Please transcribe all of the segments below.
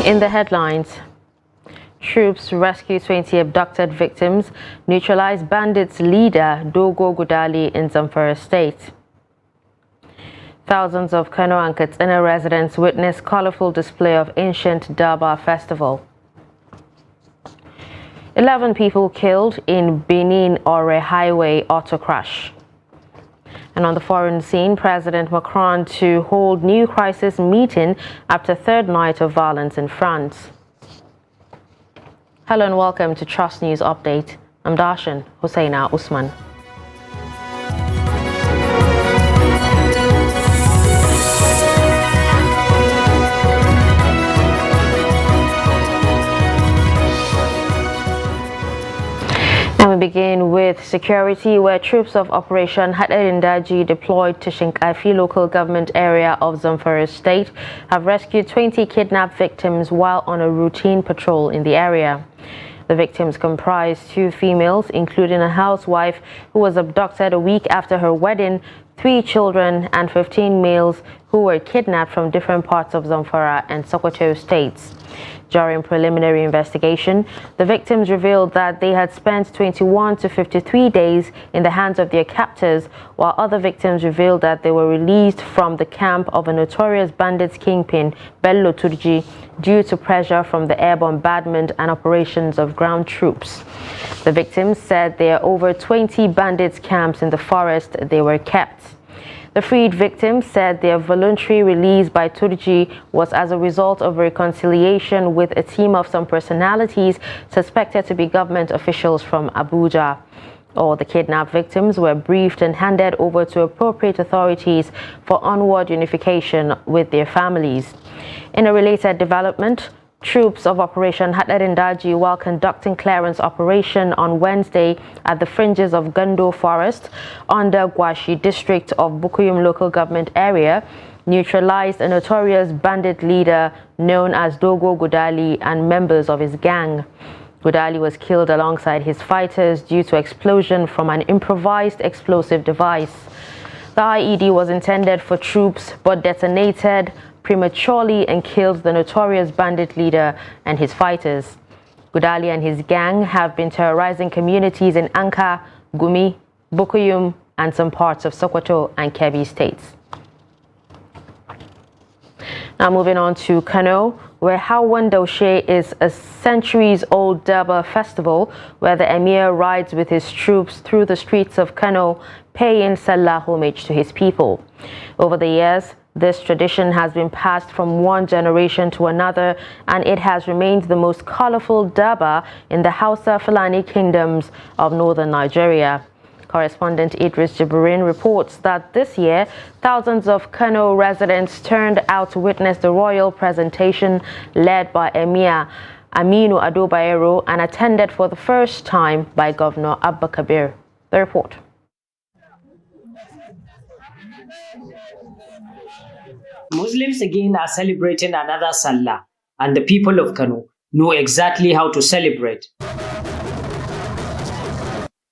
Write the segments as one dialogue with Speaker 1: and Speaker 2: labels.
Speaker 1: In the headlines, troops rescue 20 abducted victims, neutralize bandits leader Dogo Gudali in Zamfara state. Thousands of Kano and Katsina residents witness colorful display of ancient Durbar festival. 11 people killed in Benin-Ore highway auto crash. And on the foreign scene, President Macron to hold new crisis meeting after third night of violence in France. Hello and welcome to Trust News Update. I'm Darshan Hussaina Usman. And we begin with security, where troops of Operation Hadarindaji deployed to Shinkafi local government area of Zamfara state have rescued 20 kidnapped victims while on a routine patrol in the area. The victims comprise 2 females, including a housewife who was abducted a week after her wedding, 3 children, and 15 males who were kidnapped from different parts of Zamfara and Sokoto states. During preliminary investigation, the victims revealed that they had spent 21 to 53 days in the hands of their captors, while other victims revealed that they were released from the camp of a notorious bandits kingpin, Bello Turji, due to pressure from the air bombardment and operations of ground troops. The victims said there are over 20 bandits camps in the forest they were kept. The freed victims said their voluntary release by Turji was as a result of reconciliation with a team of some personalities suspected to be government officials from Abuja. All the kidnapped victims were briefed and handed over to appropriate authorities for onward unification with their families. In a related development, troops of Operation Hadarindaji, while conducting clearance operation on Wednesday at the fringes of Gando Forest under Gwashi district of Bukuyum local government area, neutralized a notorious bandit leader known as Dogo Gudali and members of his gang. Gudali was killed alongside his fighters due to explosion from an improvised explosive device. The IED was intended for troops but detonated prematurely and killed the notorious bandit leader and his fighters. Gudali and his gang have been terrorizing communities in Anka, Gumi, Bukuyum, and some parts of Sokoto and Kebbi states. Now moving on to Kano, where Hawan Daushe is a centuries-old Durbar festival where the emir rides with his troops through the streets of Kano, paying Salah homage to his people. Over the years, this tradition has been passed from one generation to another, and it has remained the most colorful Durbar in the Hausa Fulani kingdoms of northern Nigeria. Correspondent Idris Jibrin reports that this year, thousands of Kano residents turned out to witness the royal presentation led by Emir Aminu Ado Bayero and attended for the first time by Governor Abba Kabir. The report.
Speaker 2: Muslims again are celebrating another Salah, and the people of Kano know exactly how to celebrate.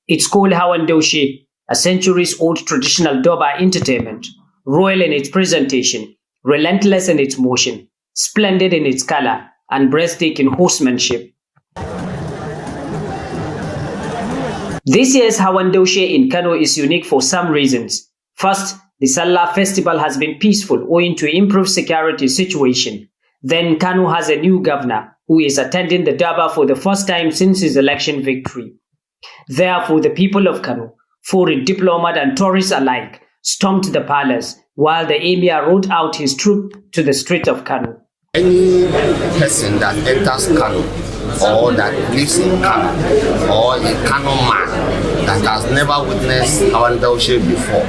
Speaker 2: It's called Hawan Daushe, a centuries-old traditional Durbar entertainment, royal in its presentation, relentless in its motion, splendid in its color, and breathtaking horsemanship. This year's Hawan Daushe in Kano is unique for some reasons. First, the Salah festival has been peaceful owing to improved security situation. Then Kano has a new governor who is attending the Durbar for the first time since his election victory. Therefore, the people of Kano, foreign diplomat and tourists alike, stormed the palace while the emir rode out his troop to the street of Kano.
Speaker 3: Any person that enters Kano or that lives in Kano or a Kano man that has never witnessed Hawan Daushe before,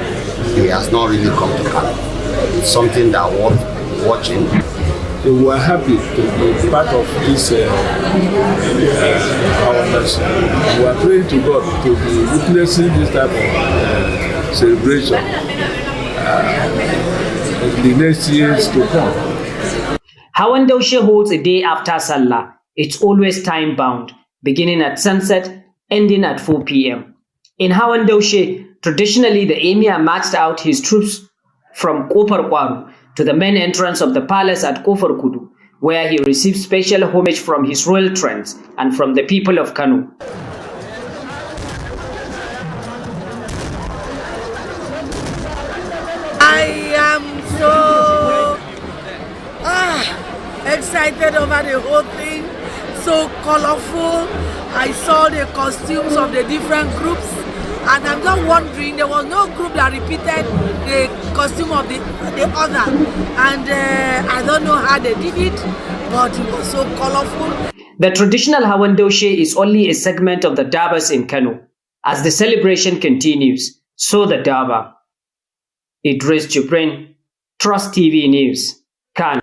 Speaker 3: he has not really come to Kano. It's something that worth watching.
Speaker 4: So we are happy to be part of this Hawan Daushe. We are praying to God to be witnessing this type of celebration in the next years to come.
Speaker 2: Hawan Daushe holds a day after Salah. It's always time-bound, beginning at sunset, ending at 4 p.m. In Hawan Daushe, traditionally the emir marched out his troops from Kofar Kwaru to the main entrance of the palace at Kofar Kudu, where he received special homage from his royal trains and from the people of Kano.
Speaker 5: I am so excited over the whole thing, so colorful. I saw the costumes of the different groups, and I'm just wondering, there was no group that repeated the costume of the other, and I don't know how they did it, but it was so colorful.
Speaker 2: The traditional Hawan Daushe is only a segment of the Darbas in Kano. As the celebration continues, so the Darbar. Idris Jibrin, Trust TV News, Kano.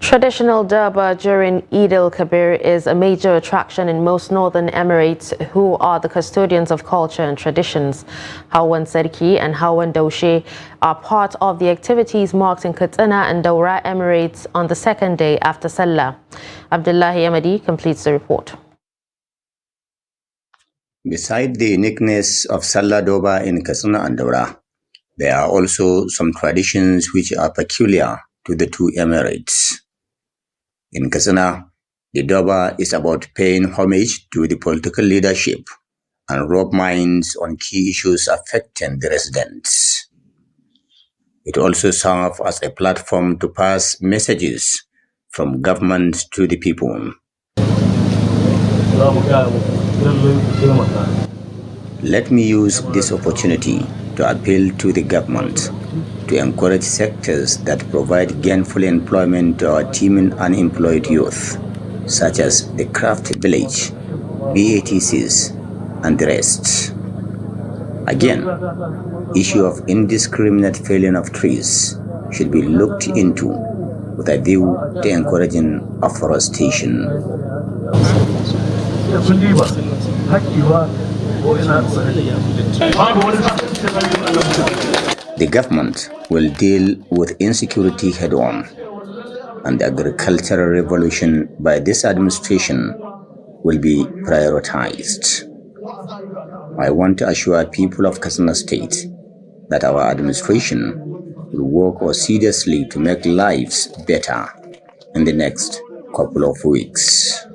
Speaker 1: Traditional Durbar during Eid al-Kabir is a major attraction in most northern Emirates, who are the custodians of culture and traditions. Hawan Serki and Hawan Daushe are part of the activities marked in Katsina and Daura Emirates on the second day after Salah. Abdullahi Ahmadi completes the report.
Speaker 6: Beside the uniqueness of Salah Doba in Katsina and Daura, there are also some traditions which are peculiar to the two Emirates. In Katsina, the Doba is about paying homage to the political leadership and rub minds on key issues affecting the residents. It also serves as a platform to pass messages from government to the people. Let me use this opportunity to appeal to the government to encourage sectors that provide gainful employment to our teeming unemployed youth, such as the craft village, BATCs, and the rest. Again, issue of indiscriminate felling of trees should be looked into with a view to encouraging afforestation. The government will deal with insecurity head-on, and the agricultural revolution by this administration will be prioritized. I want to assure people of Katsina State that our administration will work assiduously to make lives better in the next couple of weeks.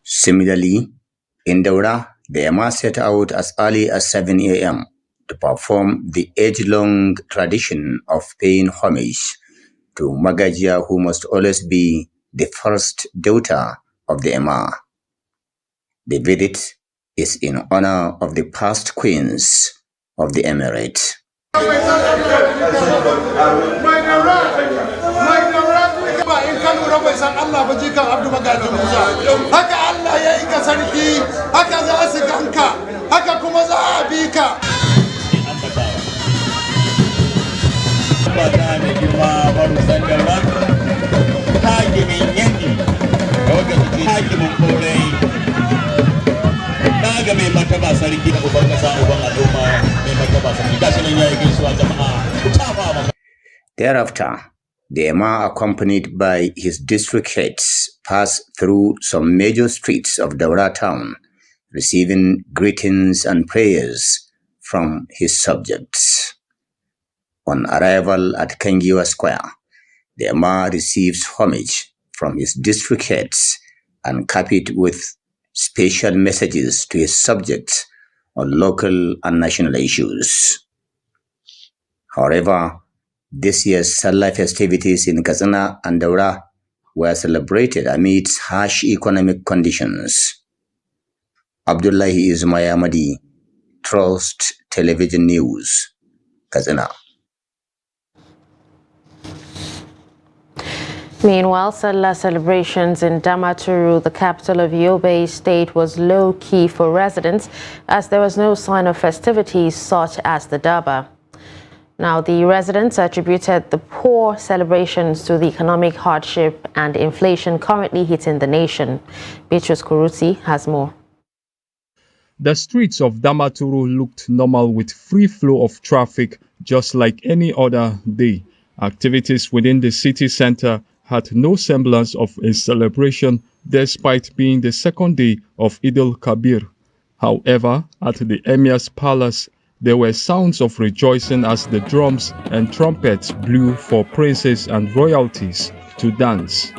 Speaker 6: Similarly, in Daura, the Ema set out as early as 7 a.m. to perform the age-long tradition of paying homage to Magajia, who must always be the first daughter of the Ema. The visit is in honor of the past queens of the Emirate. Thereafter, the Ema, accompanied by his district heads, passed through some major streets of Daura town, receiving greetings and prayers from his subjects. On arrival at Kangiwa Square, the Ema receives homage from his district heads and capped it with special messages to his subjects on local and national issues. However, this year's Salah festivities in Katsina and Daura were celebrated amidst harsh economic conditions. Abdullahi Ismail Ahmadi, Trust Television News, Katsina.
Speaker 1: Meanwhile, Sallah celebrations in Damaturu, the capital of Yobe State, was low-key for residents as there was no sign of festivities such as the Daba. Now, the residents attributed the poor celebrations to the economic hardship and inflation currently hitting the nation. Beatrice Kuruti has more.
Speaker 7: The streets of Damaturu looked normal with free flow of traffic just like any other day. Activities within the city center had no semblance of a celebration despite being the second day of Eid al-Kabir. However, at the Emir's palace, there were sounds of rejoicing as the drums and trumpets blew for princes and royalties to dance.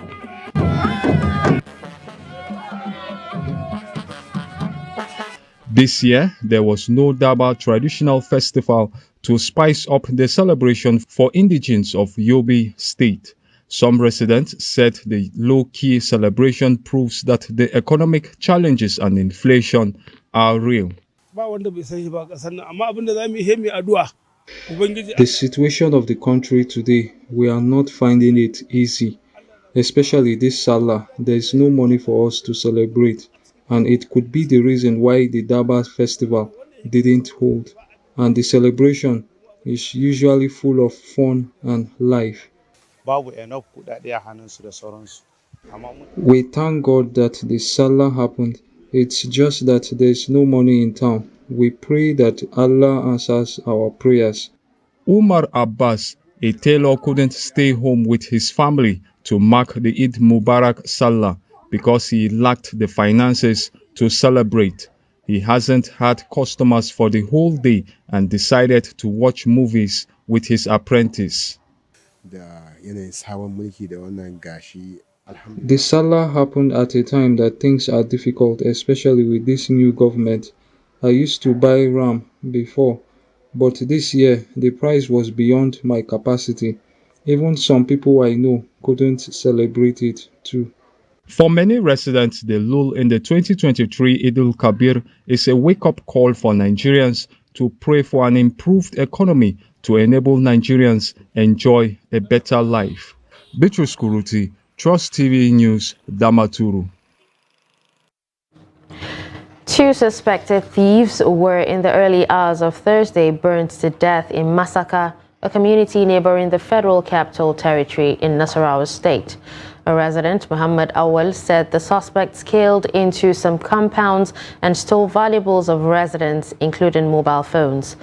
Speaker 7: This year, there was no Daba traditional festival to spice up the celebration for indigents of Yobe State. Some residents said the low-key celebration proves that the economic challenges and inflation are real.
Speaker 8: The situation of the country today, we are not finding it easy. Especially this Salah, there is no money for us to celebrate. And it could be the reason why the Daba festival didn't hold. And the celebration is usually full of fun and life. We thank God that the Salah happened. It's just that there's no money in town. We pray that Allah answers our prayers.
Speaker 7: Umar Abbas, a tailor, couldn't stay home with his family to mark the Eid Mubarak Salah because he lacked the finances to celebrate. He hasn't had customers for the whole day and decided to watch movies with his apprentice.
Speaker 8: The Salah happened at a time that things are difficult, especially with this new government. I used to buy ram before, but this year the price was beyond my capacity. Even some people I know couldn't celebrate it too.
Speaker 7: For many residents, the lull in the 2023 Eid al-Kabir is a wake-up call for Nigerians to pray for an improved economy to enable Nigerians enjoy a better life. Beatrice Kuruti, Trust TV News, Damaturu.
Speaker 1: Two suspected thieves were in the early hours of Thursday burned to death in Masaka, a community neighboring the Federal Capital Territory in Nasarawa State. A resident, Muhammad Awal, said the suspects scaled into some compounds and stole valuables of residents, including mobile phones.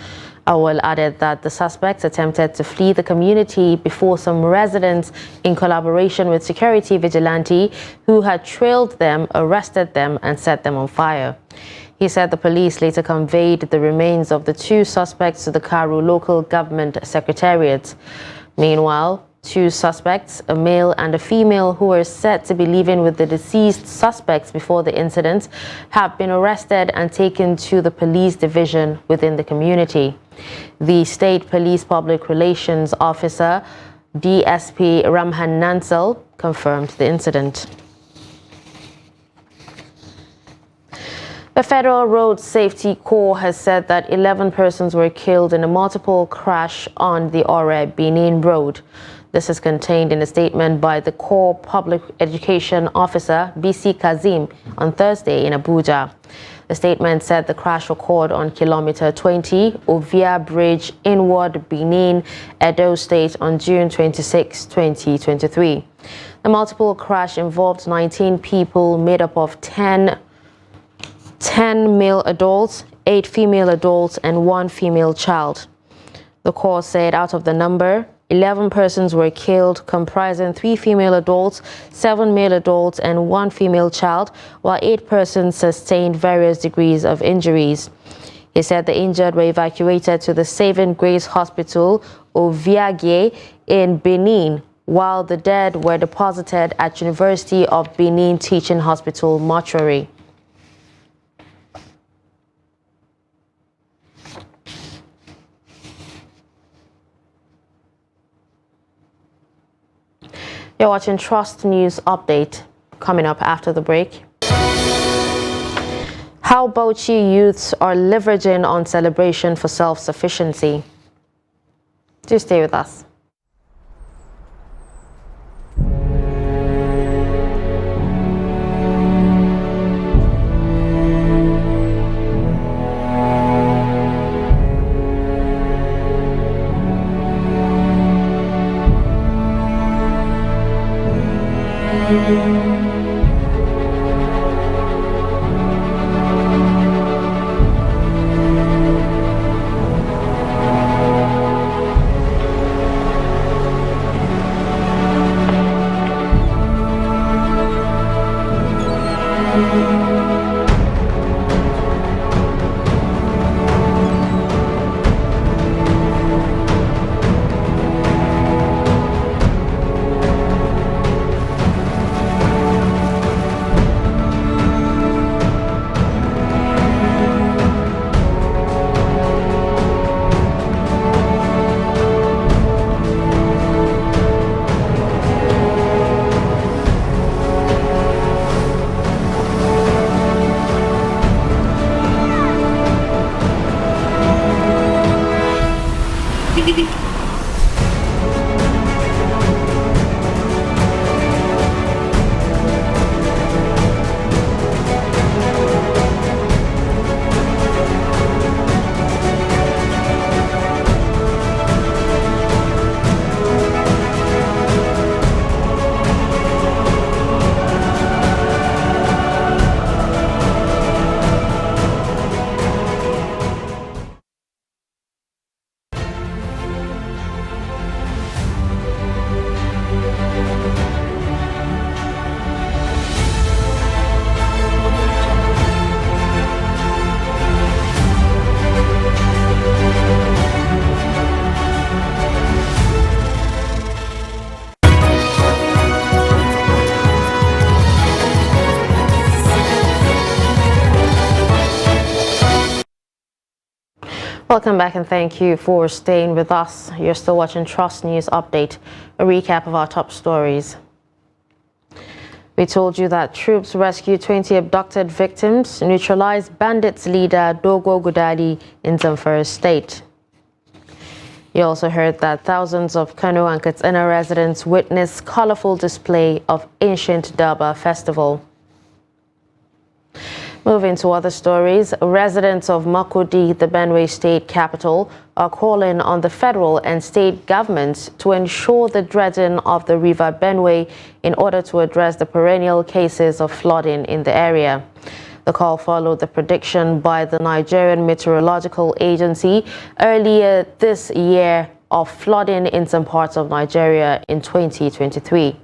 Speaker 1: Awal added that the suspects attempted to flee the community before some residents, in collaboration with security vigilante who had trailed them, arrested them and set them on fire. He said the police later conveyed the remains of the two suspects to the Karu local government secretariat. Meanwhile, two suspects, a male and a female who were said to be living with the deceased suspects before the incident, have been arrested and taken to the police division within the community. The State Police Public Relations Officer, DSP Ramhan Nansal, confirmed the incident. The Federal Road Safety Corps has said that 11 persons were killed in a multiple crash on the Ore Benin Road. This is contained in a statement by the Corps Public Education Officer, BC Kazim, on Thursday in Abuja. The statement said the crash occurred on kilometer 20, Ovia Bridge, Inward Benin, Edo State on June 26, 2023. The multiple crash involved 19 people made up of 10 male adults, 8 female adults, and 1 female child. The Corps said out of the number, 11 persons were killed, comprising 3 female adults, 7 male adults, and 1 female child, while 8 persons sustained various degrees of injuries. He said the injured were evacuated to the Saving Grace Hospital, Oviagie, in Benin, while the dead were deposited at University of Benin Teaching Hospital mortuary. You're watching Trust News Update. Coming up after the break. How Bauchi youths are leveraging on celebration for self-sufficiency. Do stay with us. Welcome back and thank you for staying with us. You're still watching Trust News Update, a recap of our top stories. We told you that troops rescued 20 abducted victims, neutralized bandits leader Dogo Gudali in Zamfara State. You also heard that thousands of Kano and Katsina residents witnessed colorful display of ancient Durbar festival. Moving to other stories, residents of Makurdi, the Benue state capital, are calling on the federal and state governments to ensure the dredging of the river Benue in order to address the perennial cases of flooding in the area. The call followed the prediction by the Nigerian Meteorological Agency earlier this year of flooding in some parts of Nigeria in 2023.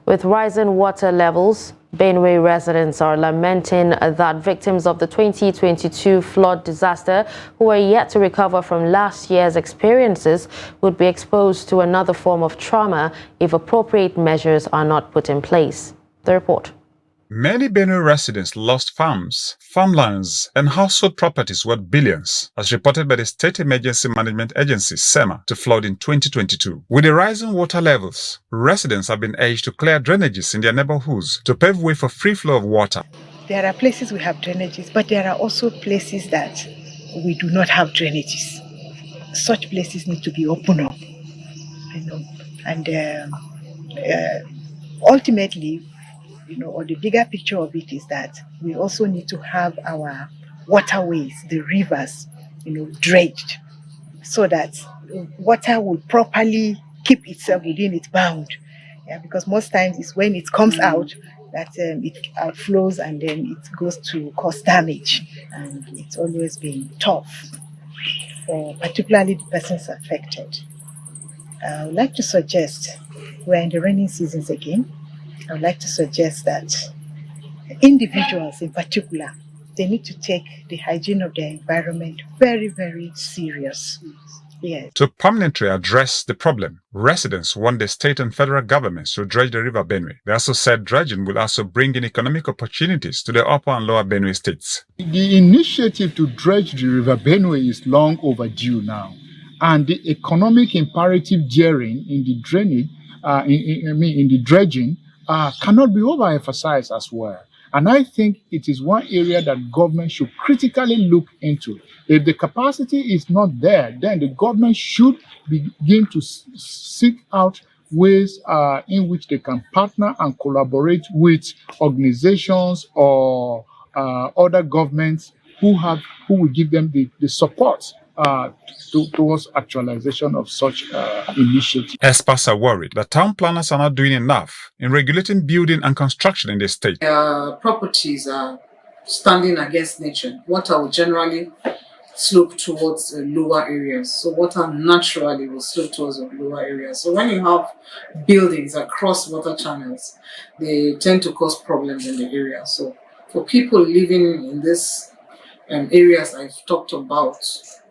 Speaker 1: With rising water levels, Benue residents are lamenting that victims of the 2022 flood disaster who are yet to recover from last year's experiences would be exposed to another form of trauma if appropriate measures are not put in place. The report.
Speaker 9: Many Benue residents lost farms, farmlands, and household properties worth billions, as reported by the State Emergency Management Agency, SEMA, to flood in 2022. With the rising water levels, residents have been urged to clear drainages in their neighborhoods to pave way for free flow of water.
Speaker 10: There are places we have drainages, but there are also places that we do not have drainages. Such places need to be opened up, and ultimately, or the bigger picture of it is that we also need to have our waterways, the rivers, dredged, so that water will properly keep itself within its bound. Yeah, because most times it's when it comes out that it outflows and then it goes to cause damage, and it's always been tough for particularly the persons affected. I would like to suggest, we're in the rainy seasons again, I would like to suggest that individuals in particular, they need to take the hygiene of their environment very, very serious. Yes.
Speaker 9: To permanently address the problem, residents want the state and federal governments to dredge the river Benue. They also said dredging will also bring in economic opportunities to the upper and lower Benue states.
Speaker 11: The initiative to dredge the river Benue is long overdue now, and the economic imperative therein in the drainage, in the dredging, cannot be overemphasized as well. And I think it is one area that government should critically look into. If the capacity is not there, then the government should begin to seek out ways in which they can partner and collaborate with organizations or other governments who will give them the support towards actualization of such initiatives.
Speaker 9: Experts are worried that town planners are not doing enough in regulating building and construction in the state.
Speaker 12: Properties are standing against nature. Water will generally slope towards lower areas. So water naturally will slope towards the lower areas. So when you have buildings across water channels, they tend to cause problems in the area. So for people living in these areas I've talked about,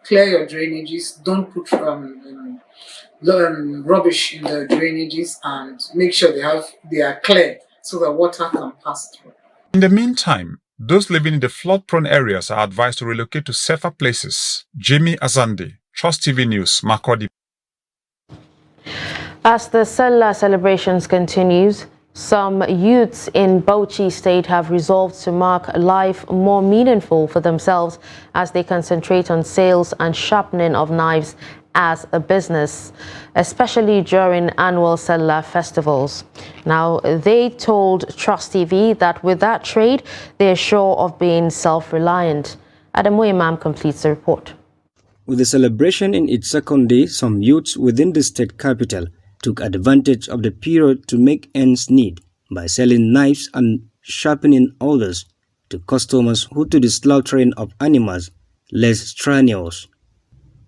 Speaker 12: clear your drainages, don't put rubbish in the drainages, and make sure they are clear so that water can pass through.
Speaker 9: In the meantime, those living in the flood-prone areas are advised to relocate to safer places. Jimmy Azande, Trust TV News, Makurdi.
Speaker 1: As the Sallah celebrations continues, some youths in Bauchi State have resolved to make life more meaningful for themselves as they concentrate on sales and sharpening of knives as a business, especially during annual Sallah festivals. Now, they told Trust TV that with that trade, they are sure of being self-reliant. Adamu Imam completes the report.
Speaker 13: With the celebration in its second day, some youths within the state capital took advantage of the period to make ends meet by selling knives and sharpening others to customers who to the slaughtering of animals less strenuous.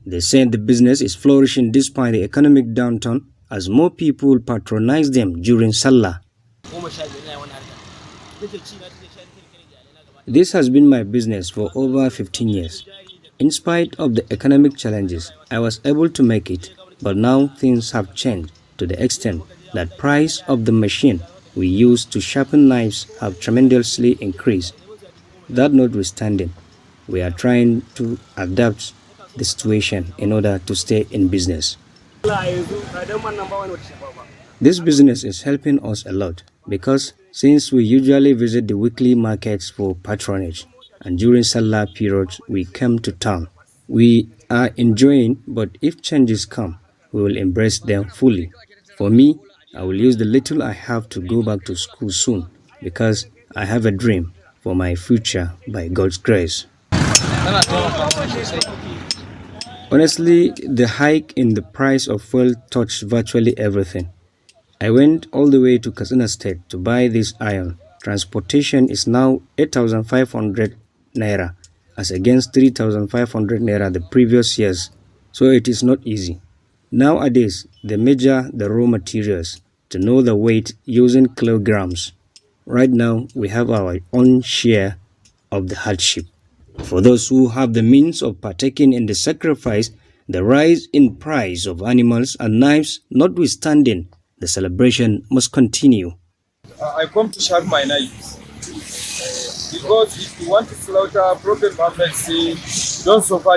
Speaker 13: They said the business is flourishing despite the economic downturn as more people patronize them during Sallah. This has been my business for over 15 years. In spite of the economic challenges, I was able to make it, but now things have changed to the extent that price of the machine we use to sharpen knives have tremendously increased. That notwithstanding, we are trying to adapt the situation in order to stay in business. This business is helping us a lot because since we usually visit the weekly markets for patronage and during Salah periods we come to town, we are enjoying, but if changes come, we will embrace them fully. For me, I will use the little I have to go back to school soon because I have a dream for my future by God's grace. Honestly, the hike in the price of fuel touched virtually everything. I went all the way to Katsina State to buy this iron. Transportation is now 8,500 naira as against 3,500 naira the previous years, so it is not easy. Nowadays, they measure the raw materials to know the weight using kilograms. Right now, we have our own share of the hardship. For those who have the means of partaking in the sacrifice, the rise in price of animals and knives notwithstanding, the celebration must continue.
Speaker 14: I come to sharp my knives because if you want to slaughter, Prophet Muhammad say, don't suffer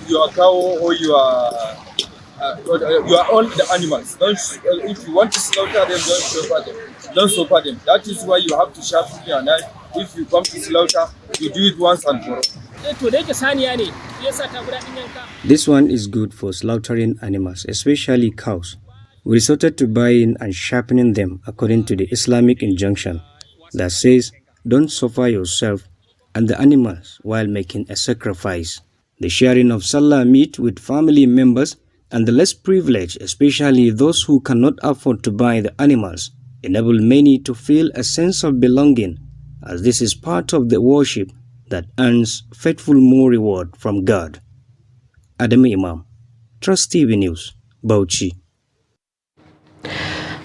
Speaker 14: your cow or your all the animals. If you want to slaughter them, don't suffer them. That is why you have to sharpen your knife. If you come to slaughter, you do it once and for all.
Speaker 13: This one is good for slaughtering animals, especially cows. We resorted to buying and sharpening them according to the Islamic injunction that says, don't suffer yourself and the animals while making a sacrifice. The sharing of Salah meat with family members and the less privileged, especially those who cannot afford to buy the animals, enable many to feel a sense of belonging, as this is part of the worship that earns faithful more reward from God. Adam Imam, Trust TV News, Bauchi.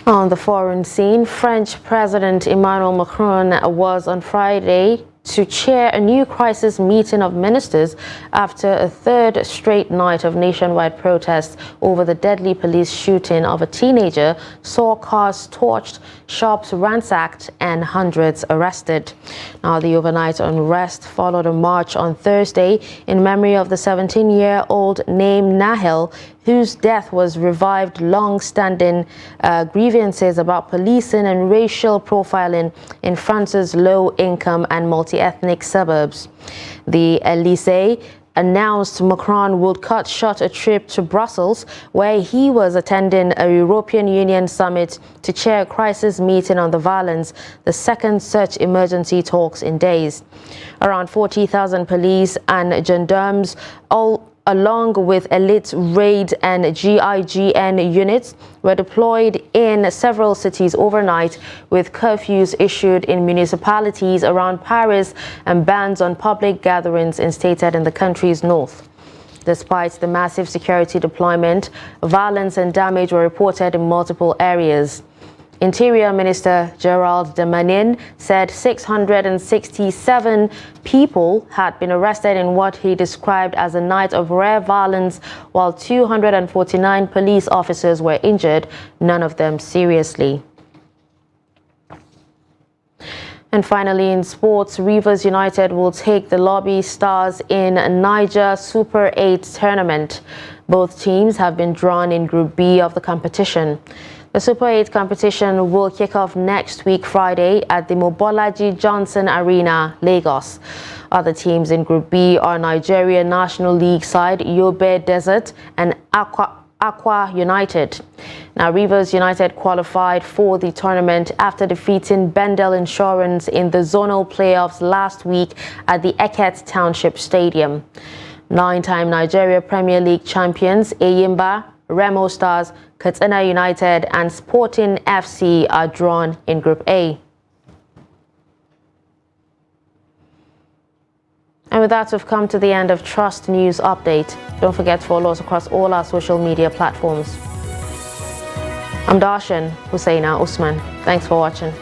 Speaker 1: On the foreign scene, French President Emmanuel Macron was on Friday to chair a new crisis meeting of ministers after a third straight night of nationwide protests over the deadly police shooting of a teenager saw cars torched, shops ransacked, and hundreds arrested. Now, the overnight unrest followed a march on Thursday in memory of the 17-year-old named Nahel, whose death was revived long-standing grievances about policing and racial profiling in France's low-income and multi-ethnic suburbs. The Elysee announced Macron would cut short a trip to Brussels, where he was attending a European Union summit to chair a crisis meeting on the violence, the second such emergency talks in days. Around 40,000 police and gendarmes, along with elite raid and GIGN units, were deployed in several cities overnight, with curfews issued in municipalities around Paris and bans on public gatherings instated in the country's north. Despite the massive security deployment, violence and damage were reported in multiple areas. Interior Minister Gerald Damanin said 667 people had been arrested in what he described as a night of rare violence, while 249 police officers were injured, none of them seriously. And finally, in sports, Rivers United will take the Lobby Stars in Niger Super 8 tournament. Both teams have been drawn in Group B of the competition. The Super 8 competition will kick off next week Friday at the Mobolaji Johnson Arena, Lagos. Other teams in Group B are Nigeria National League side Yobe Desert and Aqua United. Now, Rivers United qualified for the tournament after defeating Bendel Insurance in the zonal playoffs last week at the Eket Township Stadium. 9-time Nigeria Premier League champions Eyimba, Remo Stars, Katsina United and Sporting FC are drawn in Group A. And with that, we've come to the end of Trust News Update. Don't forget to follow us across all our social media platforms. I'm Darshan Hussaina Usman. Thanks for watching.